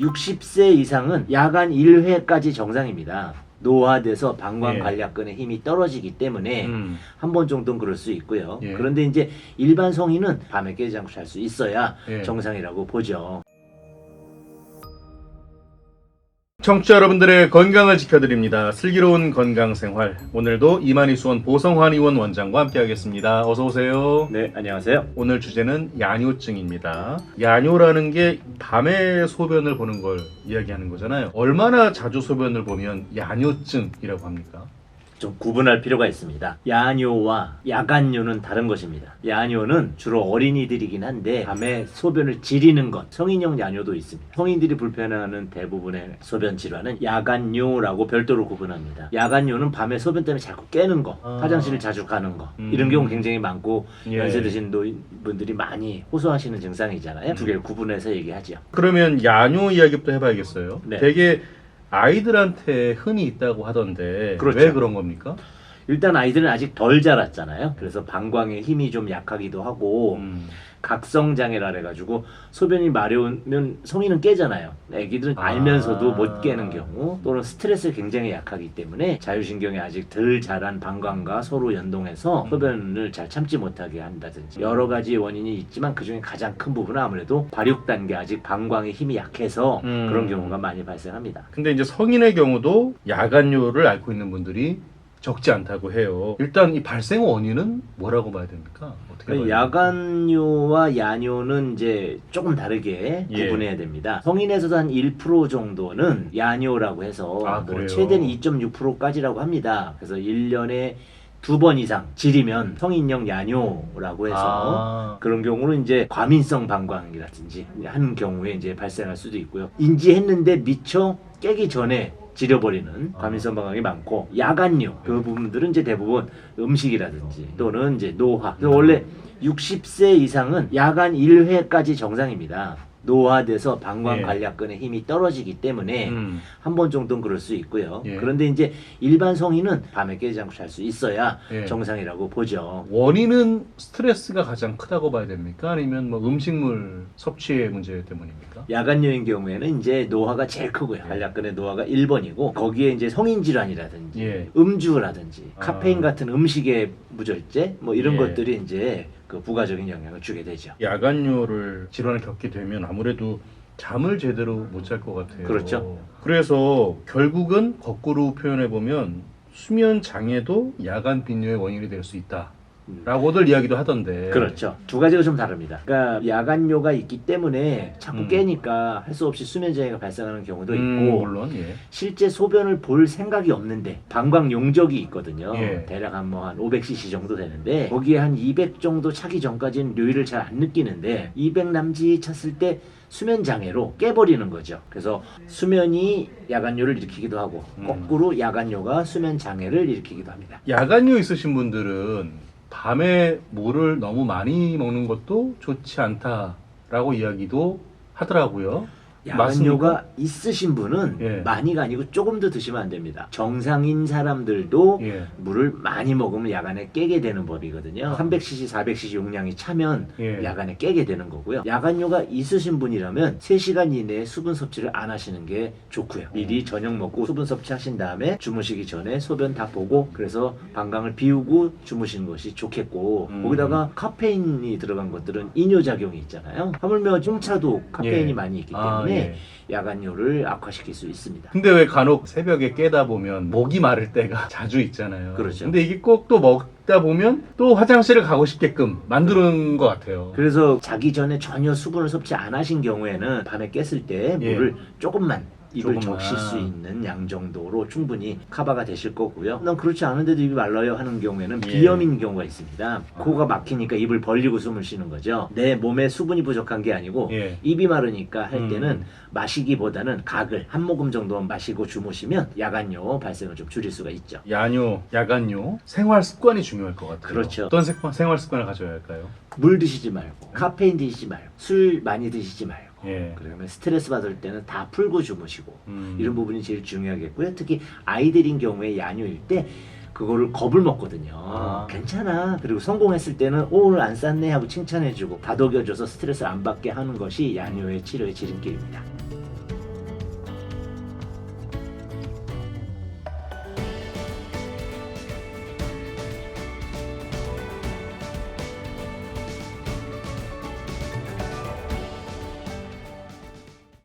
60세 이상은 야간 1회까지 정상입니다. 노화돼서 방광 관략근의 힘이 떨어지기 때문에 한 번 정도는 그럴 수 있고요. 그런데 이제 일반 성인은 밤에 깨지 않고 잘 수 있어야 정상이라고 보죠. 청취자 여러분들의 건강을 지켜드립니다. 슬기로운 건강생활. 오늘도 이만희 수원 보성환 의원 원장과 함께하겠습니다. 어서 오세요. 네, 안녕하세요. 오늘 주제는 야뇨증입니다. 야뇨라는 게 밤에 소변을 보는 걸 이야기하는 거잖아요. 얼마나 자주 소변을 보면 야뇨증이라고 합니까? 좀 구분할 필요가 있습니다. 야뇨와 야간뇨는 다른 것입니다. 야뇨는 주로 어린이들이긴 한데 밤에 소변을 지리는 것, 성인용 야뇨도 있습니다. 성인들이 불편해하는 대부분의 소변 질환은 야간뇨라고 별도로 구분합니다. 야간뇨는 밤에 소변 때문에 자꾸 깨는 거, 화장실을 자주 가는 거, 이런 경우 굉장히 많고 연세 드신 노인분들이 많이 호소하시는 증상이잖아요. 두 개를 구분해서 얘기하죠. 그러면 야뇨 이야기부터 해봐야겠어요. 네. 되게 아이들한테 흔히 있다고 하던데 그렇죠. 왜 그런 겁니까? 일단 아이들은 아직 덜 자랐잖아요. 그래서 방광의 힘이 좀 약하기도 하고 각성장애라 해가지고 소변이 마려우면 성인은 깨잖아요. 애기들은 알면서도 못 깨는 경우 또는 스트레스에 굉장히 약하기 때문에 자율신경이 아직 덜 자란 방광과 서로 연동해서 소변을 잘 참지 못하게 한다든지 여러 가지 원인이 있지만 그중에 가장 큰 부분은 아무래도 발육 단계 아직 방광의 힘이 약해서 그런 경우가 많이 발생합니다. 근데 이제 성인의 경우도 야간뇨를 앓고 있는 분들이 적지 않다고 해요. 일단 이 발생 원인은 뭐라고 봐야 됩니까? 어떻게 봐야 야간뇨와 야뇨는 이제 조금 다르게 구분해야 됩니다. 성인에서도 한 1% 정도는 야뇨라고 해서 뭐 최대는 2.6%까지라고 합니다. 그래서 1년에 2번 이상 지리면 성인용 야뇨라고 해서 그런 경우는 이제 과민성 방광이라든지 하는 경우에 이제 발생할 수도 있고요. 인지했는데 미처 깨기 전에 지려버리는 과민성 방광이 많고 야간뇨 그 부분들은 이제 대부분 음식이라든지 또는 이제 노화. 그래서 원래 60세 이상은 야간 1회까지 정상입니다. 노화돼서 방광 관략근의 힘이 떨어지기 때문에 한 번 정도는 그럴 수 있고요. 그런데 이제 일반 성인은 밤에 깨지 않고 잘 수 있어야 정상이라고 보죠. 원인은 스트레스가 가장 크다고 봐야 됩니까? 아니면 뭐 음식물 섭취의 문제 때문입니까? 야간뇨인 경우에는 이제 노화가 제일 크고요. 관략근의 노화가 1번이고 거기에 이제 성인 질환이라든지 음주라든지 카페인 같은 음식의 무절제 뭐 이런 것들이 이제 그 부가적인 영향을 주게 되죠. 야간뇨를 질환을 겪게 되면 아무래도 잠을 제대로 못 잘 것 같아요. 그렇죠. 그래서 결국은 거꾸로 표현해 보면 수면 장애도 야간 빈뇨의 원인이 될 수 있다. 라고들 이야기도 하던데. 그렇죠. 두 가지가 좀 다릅니다. 그러니까 야간뇨가 있기 때문에 자꾸 깨니까 할 수 없이 수면 장애가 발생하는 경우도 있고 물론 실제 소변을 볼 생각이 없는데 방광 용적이 있거든요. 대략 한 500cc 정도 되는데 거기에 한 200 정도 차기 전까지는 뇨의를 잘 안 느끼는데 200 남짓 찼을 때 수면 장애로 깨버리는 거죠. 그래서 수면이 야간뇨를 일으키기도 하고 거꾸로 야간뇨가 수면 장애를 일으키기도 합니다. 야간뇨 있으신 분들은 밤에 물을 너무 많이 먹는 것도 좋지 않다라고 이야기도 하더라고요. 야간뇨가 있으신 분은 많이가 아니고 조금 더 드시면 안 됩니다. 정상인 사람들도 물을 많이 먹으면 야간에 깨게 되는 법이거든요. 300cc, 400cc 용량이 차면 야간에 깨게 되는 거고요. 야간뇨가 있으신 분이라면 3시간 이내에 수분 섭취를 안 하시는 게 좋고요. 미리 저녁 먹고 수분 섭취하신 다음에 주무시기 전에 소변 다 보고 그래서 방광을 비우고 주무시는 것이 좋겠고 거기다가 카페인이 들어간 것들은 이뇨작용이 있잖아요. 하물며 홍차도 카페인이 많이 있기 때문에 야간뇨를 악화시킬 수 있습니다. 근데 왜 간혹 새벽에 깨다 보면 목이 마를 때가 자주 있잖아요. 그렇죠. 근데 이게 꼭 또 먹다 보면 또 화장실을 가고 싶게끔 만드는 것 같아요. 그래서 자기 전에 전혀 수분을 섭취 안 하신 경우에는 밤에 깼을 때 물을 조금만 입을 적실 수 있는 양 정도로 충분히 커버가 되실 거고요. 난 그렇지 않은데도 입이 말라요 하는 경우에는 비염인 경우가 있습니다. 코가 막히니까 입을 벌리고 숨을 쉬는 거죠. 내 몸에 수분이 부족한 게 아니고 입이 마르니까 할 때는 마시기보다는 각을 한 모금 정도만 마시고 주무시면 야간뇨 발생을 좀 줄일 수가 있죠. 야뇨, 야간뇨 생활 습관이 중요할 것 같아요. 그렇죠. 어떤 생활 습관을 가져야 할까요? 물 드시지 말고 카페인 드시지 말고 술 많이 드시지 말고 그러면 스트레스 받을 때는 다 풀고 주무시고 이런 부분이 제일 중요하겠고요. 특히 아이들인 경우에 야뇨일 때 그거를 겁을 먹거든요. 괜찮아. 그리고 성공했을 때는 오늘 안 쌌네 하고 칭찬해주고 다독여줘서 스트레스를 안 받게 하는 것이 야뇨의 치료의 지름길입니다.